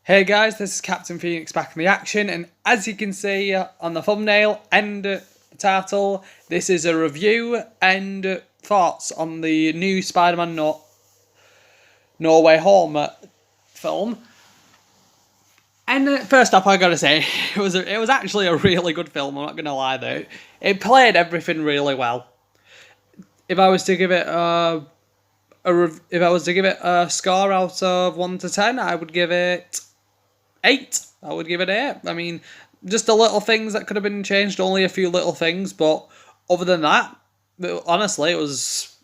Hey guys, this is Captain Phoenix back in the action, and as you can see on the thumbnail and the title, this is a review and thoughts on the new Spider-Man No Way Home film. And first up, I gotta say, it was actually a really good film. I'm not gonna lie though, it played everything really well. If I was to give it a score out of 1 to 10, I would give it 8. I would give it 8. I mean, just the little things that could have been changed, only a few little things, but other than that, honestly, it was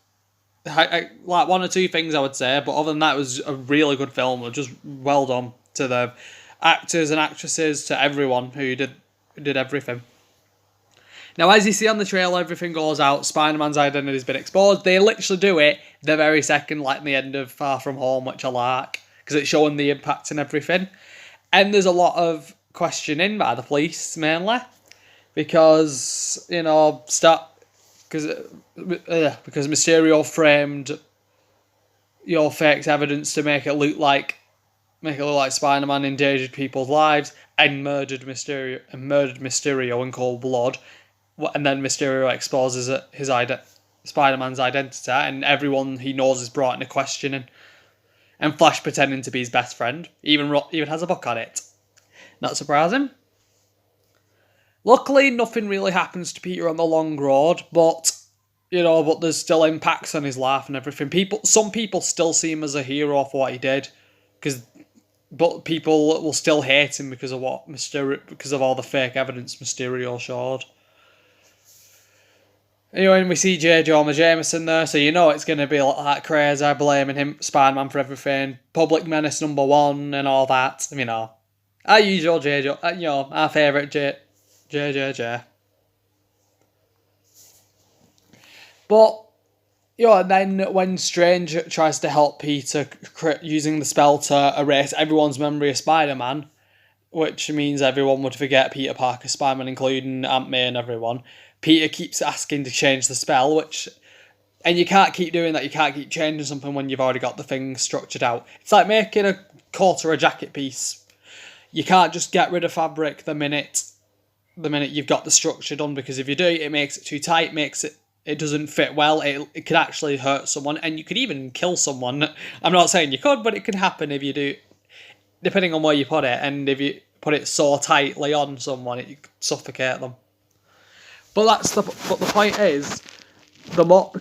like one or two things I would say, but other than that, it was a really good film. It was just well done to the actors and actresses, to everyone who did everything. Now, as you see on the trailer, everything goes out, Spider-Man's identity has been exposed. They literally do it the very second, like in the end of Far From Home, which I like, because it's showing the impact and everything. And there's a lot of questioning by the police, mainly, because, because Mysterio framed faked evidence to make it look like Spider-Man endangered people's lives and murdered Mysterio in cold blood. And then Mysterio exposes Spider-Man's identity, and everyone he knows is brought into questioning. And Flash pretending to be his best friend, even has a book on it. Not surprising. Luckily, nothing really happens to Peter on the long road, but there's still impacts on his life and everything. Some people still see him as a hero for what he did, but people will still hate him because of all the fake evidence Mysterio showed. And we see J. Jonah Jameson there, so it's going to be like crazy, blaming him, Spider-Man, for everything. Public menace #1 and all that. Our usual our favourite J. But, and then when Strange tries to help Peter using the spell to erase everyone's memory of Spider-Man, which means everyone would forget Peter Parker, Spider-Man, including Aunt May and everyone, Peter keeps asking to change the spell, and you can't keep doing that. You can't keep changing something when you've already got the thing structured out. It's like making a coat or a jacket piece. You can't just get rid of fabric the minute you've got the structure done, because if you do, it makes it too tight, it doesn't fit well. It could actually hurt someone, and you could even kill someone. I'm not saying you could, but it could happen if you do, depending on where you put it, and if you put it so tightly on someone, it could suffocate them. But the point is, the more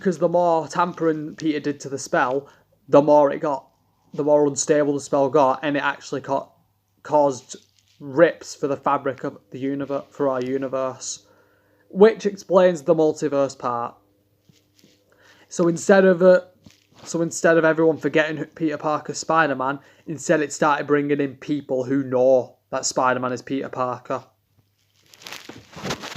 tampering Peter did to the spell, the more unstable the spell got, and it actually caused rips for the fabric of the universe, for our universe, which explains the multiverse part. So instead of everyone forgetting Peter Parker's Spider-Man, instead it started bringing in people who know that Spider-Man is Peter Parker.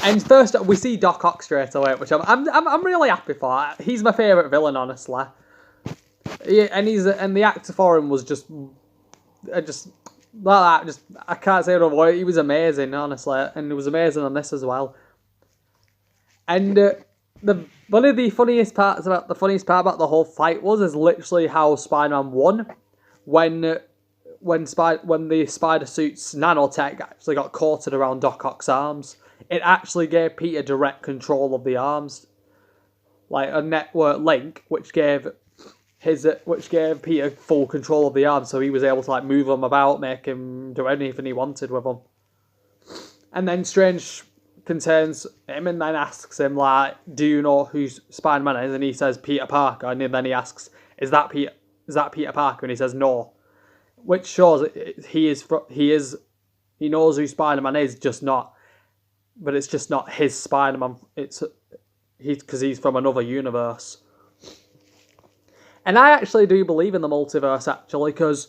And first up, we see Doc Ock straight away, which I'm really happy for. He's my favourite villain, honestly. And the actor for him was just like that. I can't say another word. He was amazing, honestly, and it was amazing on this as well. And one of the funniest part about the whole fight is literally how Spider-Man won when the spider suit's nanotech actually got coated around Doc Ock's arms. It actually gave Peter direct control of the arms, like a network link, which gave Peter full control of the arms, so he was able to move them about, make him do anything he wanted with them. And then Strange concerns him and then asks him, do you know who Spider-Man is? And he says Peter Parker, and then he asks, is that Peter Parker? And he says no, which shows he knows who Spider-Man is, but it's just not his Spider-Man. Because he's from another universe. And I actually do believe in the multiverse, actually, because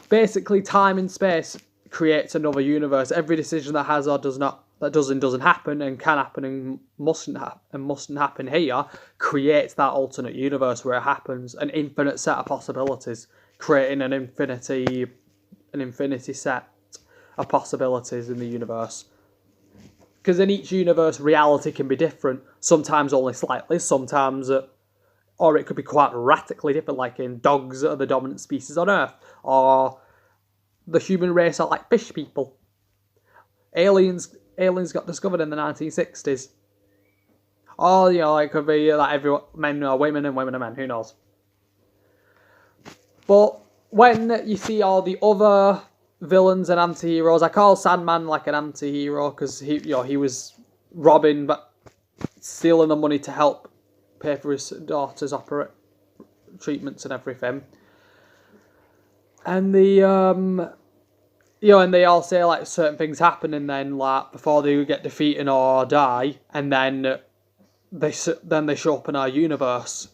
basically time and space creates another universe. Every decision that has or doesn't happen, and can happen and mustn't happen here, creates that alternate universe where it happens, an infinite set of possibilities, creating an infinity set of possibilities in the universe. Because in each universe, reality can be different. Sometimes only slightly, sometimes, or it could be quite radically different, like in dogs are the dominant species on Earth, or the human race are like fish people. Aliens got discovered in the 1960s. Or, it could be like everyone, men are women and women are men, who knows. But when you see all the other villains and anti-heroes, I call Sandman like an anti-hero because he was robbing, but stealing the money to help pay for his daughter's treatments and everything. And and they all say like certain things happen, and then like before they get defeated or die, and then they show up in our universe.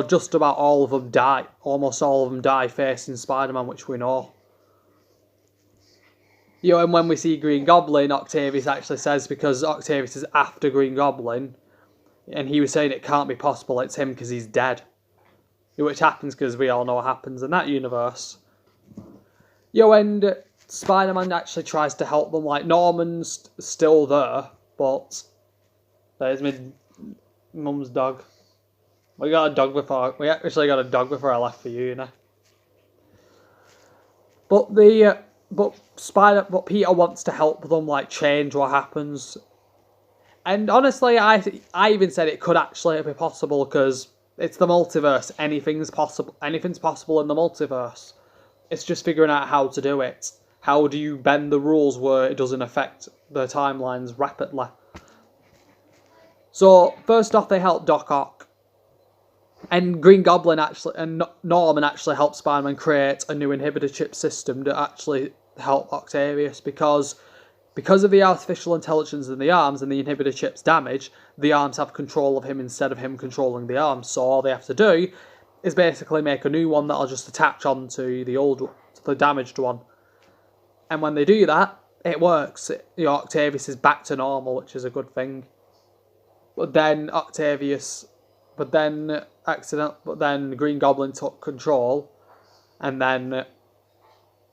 Just about all of them die. Almost all of them die facing Spider-Man, which we know. And when we see Green Goblin, Octavius actually says, because Octavius is after Green Goblin, and he was saying it can't be possible, it's him because he's dead. Which happens because we all know what happens in that universe. And Spider-Man actually tries to help them, like Norman's still there, but there's my mum's dog. We actually got a dog before I left for uni. But Peter wants to help them, like, change what happens. And honestly, I even said it could actually be possible because it's the multiverse. Anything's possible in the multiverse. It's just figuring out how to do it. How do you bend the rules where it doesn't affect the timelines rapidly? So first off, they help Doc Ock. And Green Goblin and Norman actually helped Spider-Man create a new inhibitor chip system to actually help Octavius because of the artificial intelligence in the arms and the inhibitor chip's damage, the arms have control of him instead of him controlling the arms. So all they have to do is basically make a new one that'll just attach onto the damaged one. And when they do that, it works. Octavius is back to normal, which is a good thing. But then Green Goblin took control, and then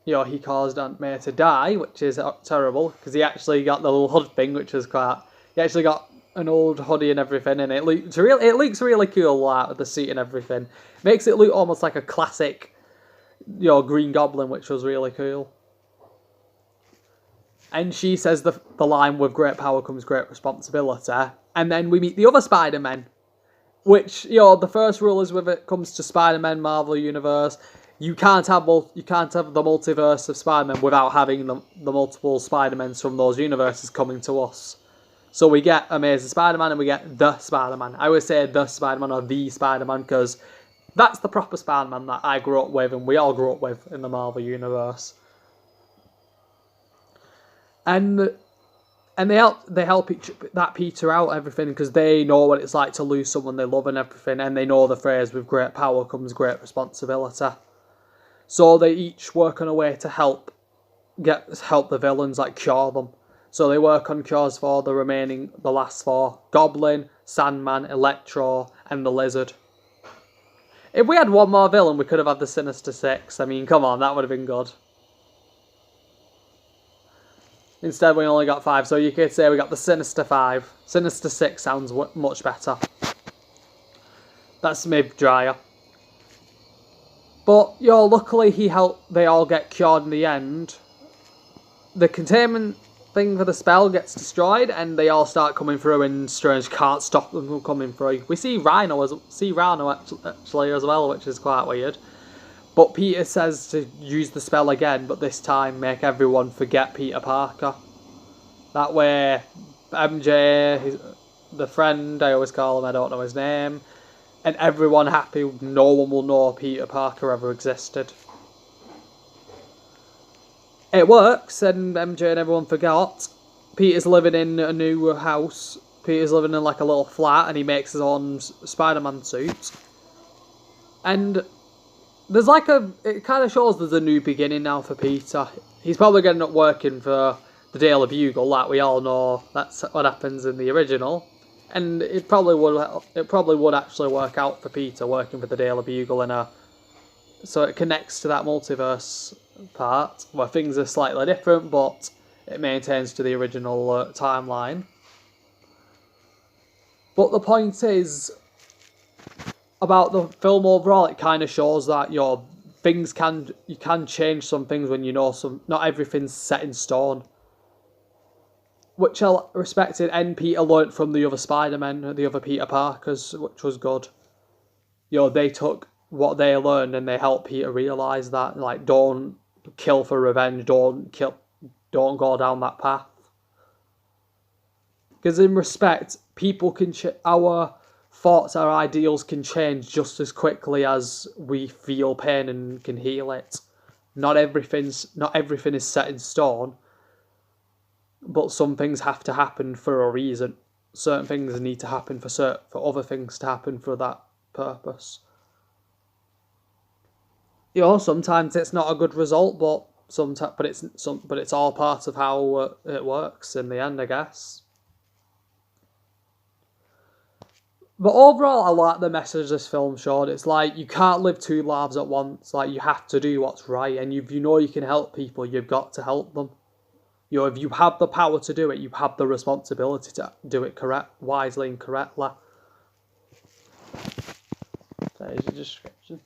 he caused Aunt May to die, which is terrible because he actually got the little hood thing, which was he actually got an old hoodie and everything, and it looks really cool with the suit and everything. Makes it look almost like a classic Green Goblin, which was really cool. And she says the line, "With great power comes great responsibility." And then we meet the other Spider-Men, which, the first rule is when it comes to Spider-Man Marvel Universe, you can't have the multiverse of Spider-Man without having the multiple Spider-Mans from those universes coming to us. So we get Amazing Spider-Man and we get the Spider-Man. I always say the Spider-Man or the Spider-Man because that's the proper Spider-Man that I grew up with and we all grew up with in the Marvel Universe. And they help Peter out everything because they know what it's like to lose someone they love and everything, and they know the phrase "with great power comes great responsibility." So they each work on a way to help the villains, like cure them. So they work on cures for the last four: Goblin, Sandman, Electro, and the Lizard. If we had one more villain, we could have had the Sinister Six. I mean, come on, that would have been good. Instead, we only got 5, so you could say we got the Sinister 5. Sinister 6 sounds much better. That's maybe drier. But, luckily they all get cured in the end. The containment thing for the spell gets destroyed, and they all start coming through, and Strange can't stop them from coming through. We see Rhino actually as well, which is quite weird. But Peter says to use the spell again, but this time make everyone forget Peter Parker. That way, MJ, the friend, I always call him, I don't know his name, and everyone happy, no one will know Peter Parker ever existed. It works, and MJ and everyone forgot. Peter's living in a new house. Peter's living in like a little flat, and he makes his own Spider-Man suit. And there's it kind of shows there's a new beginning now for Peter. He's probably going to end up working for the Daily Bugle, like we all know that's what happens in the original. And it probably would actually work out for Peter working for the Daily Bugle so it connects to that multiverse part where things are slightly different, but it maintains to the original timeline. But the point is, about the film overall, it kind of shows that you can change some things when you know not everything's set in stone. Which I respected, and Peter learnt from the other Spider-Men, the other Peter Parkers, which was good. They took what they learned and they helped Peter realise that, like, don't kill for revenge, don't go down that path. Because in respect, people can our thoughts, our ideals can change just as quickly as we feel pain and can heal it. Not everything is set in stone, but some things have to happen for a reason. Certain things need to happen for other things to happen for that purpose. Sometimes it's not a good result, but it's all part of how it works in the end, I guess. But overall, I like the message this film showed. It's like, you can't live two lives at once. Like, you have to do what's right, and if you can help people, you've got to help them. If you have the power to do it, you have the responsibility to do it wisely and correctly. There's a description.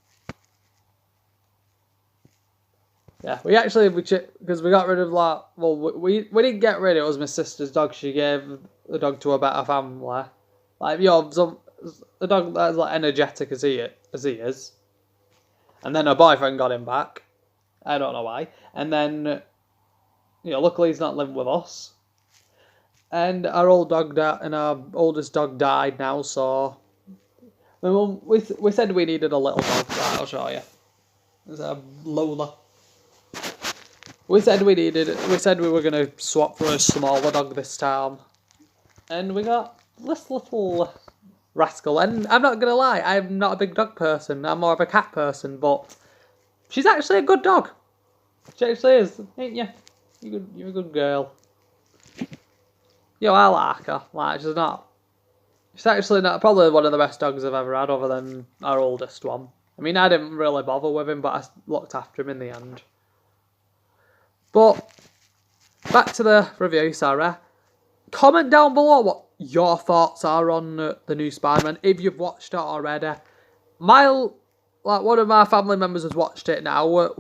Yeah, because we got rid of we didn't get rid of it. It was my sister's dog. She gave the dog to a better family. The dog that's like energetic as he is, and then her boyfriend got him back. I don't know why. And then, luckily he's not living with us. And our oldest dog died now. So, my mum, we said we needed a little dog. Right, I'll show you. There's a Lola. We said we were gonna swap for a smaller dog this time, and we got this little rascal. And I'm not gonna lie, I'm not a big dog person. I'm more of a cat person, but she's actually a good dog. She actually is, ain't you? You're a good girl. I like her. Like, she's actually not probably one of the best dogs I've ever had, other than our oldest one. I mean, I didn't really bother with him, but I looked after him in the end. But back to the review, Sarah. Comment down below what your thoughts are on the new Spider-Man, if you've watched it already. One of my family members has watched it now.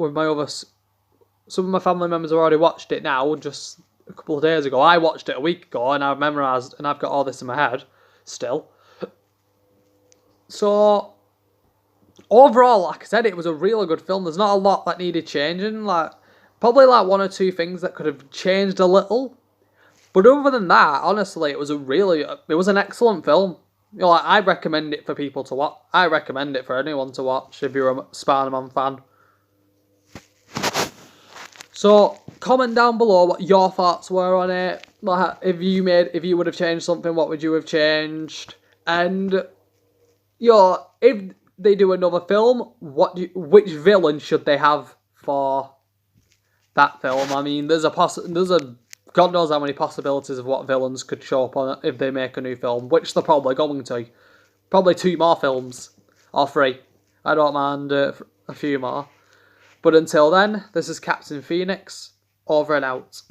Some of my family members have already watched it now, just a couple of days ago. I watched it a week ago, and I've memorised, and I've got all this in my head still. So, overall, like I said, it was a really good film. There's not a lot that needed changing. Probably one or two things that could have changed a little. But other than that, honestly, it was an excellent film. I recommend it for people to watch. I recommend it for anyone to watch if you're a Spider-Man fan. So, comment down below what your thoughts were on it. If you would have changed something, what would you have changed? And, if they do another film, which villain should they have for that film? I mean, there's a God knows how many possibilities of what villains could show up on it if they make a new film, which they're probably going to. Probably 2 more films, or 3. I don't mind a few more. But until then, this is Captain Phoenix, over and out.